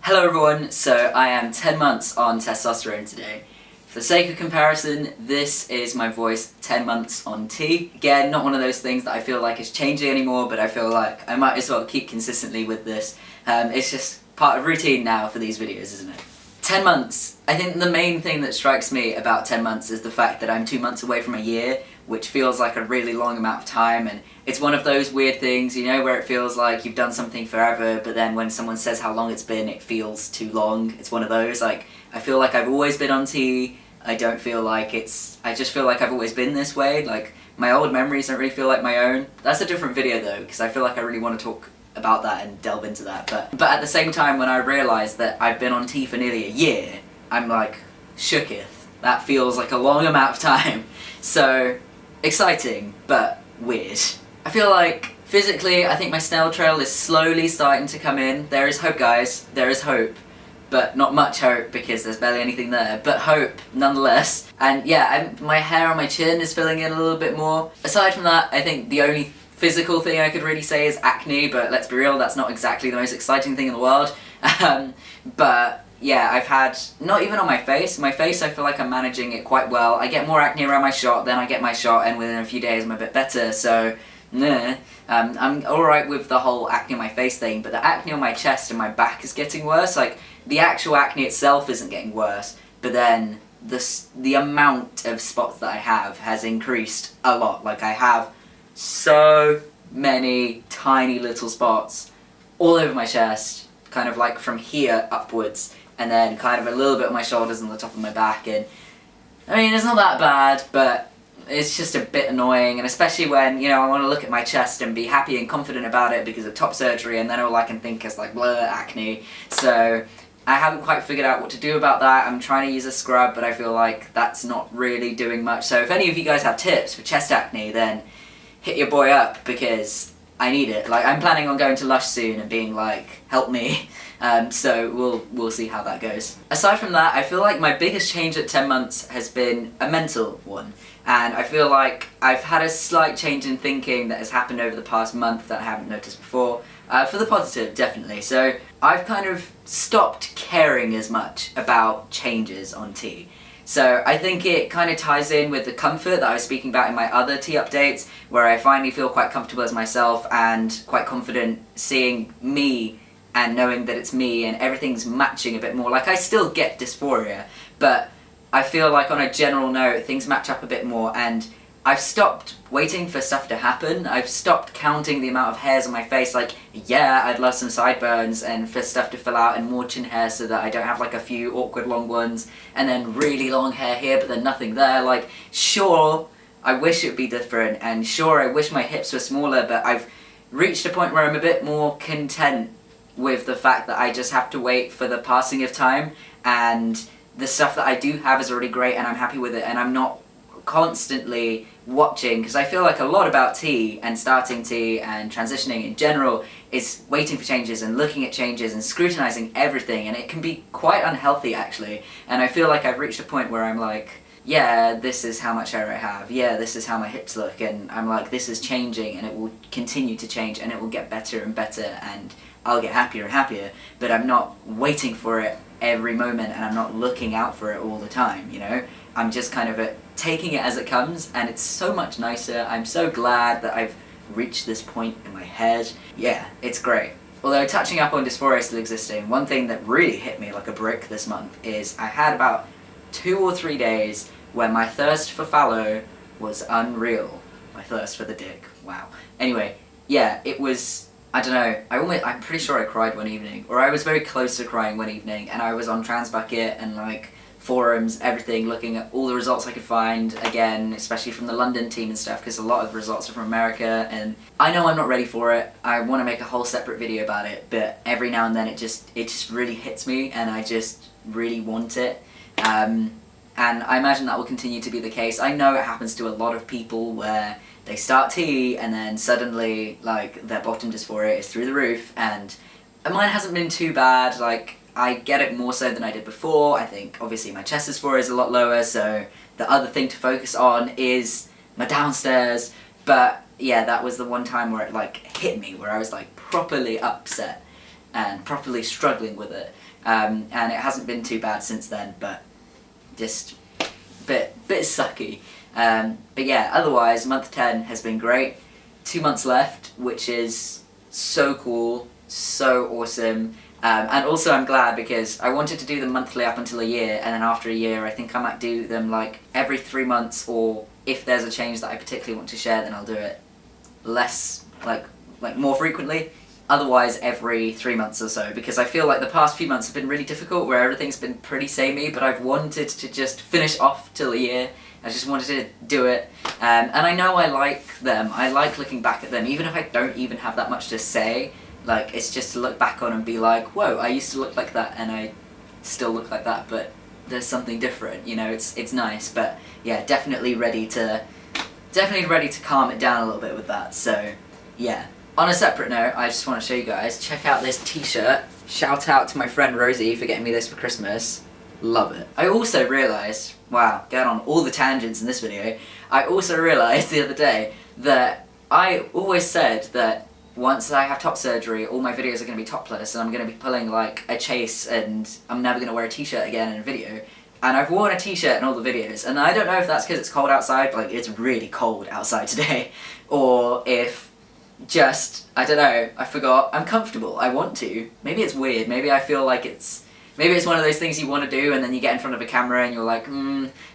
Hello everyone, so I am 10 months on testosterone today. For the sake of comparison, this is my voice 10 months on T. Again, not one of those things that I feel like is changing anymore, but I feel like I might as well keep consistently with this. It's just part of routine now for these videos, isn't it? 10 months. I think the main thing that strikes me about 10 months is the fact that I'm 2 months away from a year, which feels like a really long amount of time, and it's one of those weird things, you know, where it feels like you've done something forever, but then when someone says how long it's been, it feels too long. It's one of those, like, I feel like I've always been on T. I don't feel like I just feel like I've always been this way. Like, my old memories don't really feel like my own. That's a different video though, because I feel like I really want to talk about that and delve into that. But at the same time, when I realise that I've been on T for nearly a year, I'm like, shooketh. That feels like a long amount of time. So, exciting, but weird. I feel like, physically, I think my snail trail is slowly starting to come in. There is hope, guys. There is hope. But not much hope, because there's barely anything there. But hope, nonetheless. And yeah, my hair on my chin is filling in a little bit more. Aside from that, I think the only physical thing I could really say is acne, but let's be real, that's not exactly the most exciting thing in the world. But yeah, I've had, not even on my face, I feel like I'm managing it quite well. I get more acne around my shot, then I get my shot, and within a few days I'm a bit better, so nah. I'm alright with the whole acne on my face thing, but the acne on my chest and my back is getting worse. Like, the actual acne itself isn't getting worse, but then the amount of spots that I have has increased a lot. Like, I have so many tiny little spots all over my chest, kind of like from here upwards, and then kind of a little bit on my shoulders and the top of my back, and I mean, it's not that bad, but it's just a bit annoying, and especially when, you know, I want to look at my chest and be happy and confident about it because of top surgery, and then all I can think is like, bleh, acne. So I haven't quite figured out what to do about that. I'm trying to use a scrub, but I feel like that's not really doing much. So if any of you guys have tips for chest acne, then hit your boy up, because I need it. Like, I'm planning on going to Lush soon and being like, help me. So we'll see how that goes. Aside from that, I feel like my biggest change at 10 months has been a mental one. And I feel like I've had a slight change in thinking that has happened over the past month that I haven't noticed before. For the positive, definitely. So I've kind of stopped caring as much about changes on T. So I think it kind of ties in with the comfort that I was speaking about in my other T updates, where I finally feel quite comfortable as myself and quite confident seeing me and knowing that it's me and everything's matching a bit more. Like, I still get dysphoria, but I feel like on a general note, things match up a bit more, and I've stopped waiting for stuff to happen. I've stopped counting the amount of hairs on my face. Like, yeah, I'd love some sideburns and for stuff to fill out and more chin hair so that I don't have like a few awkward long ones and then really long hair here but then nothing there. Like, sure, I wish it would be different, and sure, I wish my hips were smaller, but I've reached a point where I'm a bit more content with the fact that I just have to wait for the passing of time, and the stuff that I do have is already great and I'm happy with it, and I'm not constantly watching, because I feel like a lot about T and starting T and transitioning in general is waiting for changes and looking at changes and scrutinizing everything, and it can be quite unhealthy actually. And I feel like I've reached a point where I'm like, yeah, this is how much hair I have, yeah, this is how my hips look, and I'm like, this is changing and it will continue to change and it will get better and better and I'll get happier and happier, but I'm not waiting for it every moment and I'm not looking out for it all the time, you know? I'm just kind of taking it as it comes, and it's so much nicer. I'm so glad that I've reached this point in my head. Yeah, it's great. Although, touching up on dysphoria still existing, one thing that really hit me like a brick this month is I had about 2 or 3 days where my thirst for fallow was unreal. My thirst for the dick, wow. Anyway, yeah, it was, I don't know, I'm pretty sure I cried one evening, or I was very close to crying one evening, and I was on Transbucket and like forums, everything, looking at all the results I could find, again, especially from the London team and stuff, because a lot of the results are from America, and I know I'm not ready for it. I want to make a whole separate video about it, but every now and then it just really hits me, and I just really want it. And I imagine that will continue to be the case. I know it happens to a lot of people where they start T and then suddenly, like, their bottom dysphoria is through the roof, and mine hasn't been too bad. Like, I get it more so than I did before. I think obviously my chest dysphoria is a lot lower, so the other thing to focus on is my downstairs. But yeah, that was the one time where it like hit me, where I was like properly upset. and properly struggling with it. And it hasn't been too bad since then, but just bit sucky. But yeah, otherwise month 10 has been great. 2 months left, which is so cool, so awesome. And also I'm glad because I wanted to do them monthly up until a year, and then after a year I think I might do them like every 3 months, or if there's a change that I particularly want to share, then I'll do it less, like more frequently. Otherwise every 3 months or so, because I feel like the past few months have been really difficult where everything's been pretty samey, but I've wanted to just finish off till a year. I just wanted to do it, and I know I like them. I like looking back at them, even if I don't even have that much to say. Like, it's just to look back on and be like, whoa, I used to look like that and I still look like that, but there's something different, you know, it's nice. But yeah, definitely ready to calm it down a little bit with that, so yeah. On a separate note, I just want to show you guys, check out this t-shirt. Shout out to my friend Rosie for getting me this for Christmas. Love it. I also realised, wow, going on all the tangents in this video, I also realised the other day that I always said that once I have top surgery, all my videos are going to be topless, and I'm going to be pulling like a chase, and I'm never going to wear a t-shirt again in a video. And I've worn a t-shirt in all the videos, and I don't know if that's because it's cold outside, like it's really cold outside today, or if just, I don't know, I forgot, I'm comfortable, I want to. Maybe it's weird, maybe I feel like maybe it's one of those things you want to do and then you get in front of a camera and you're like,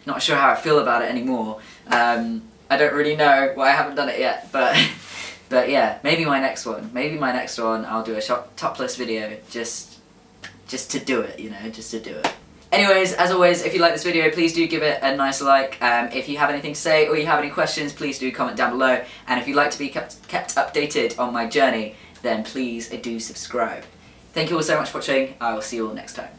not sure how I feel about it anymore. I don't really know, well I haven't done it yet, but yeah, maybe my next one I'll do a topless video just to do it, you know, just to do it. Anyways, as always, if you like this video, please do give it a nice like. If you have anything to say or you have any questions, please do comment down below. And if you'd like to be kept updated on my journey, then please do subscribe. Thank you all so much for watching. I will see you all next time.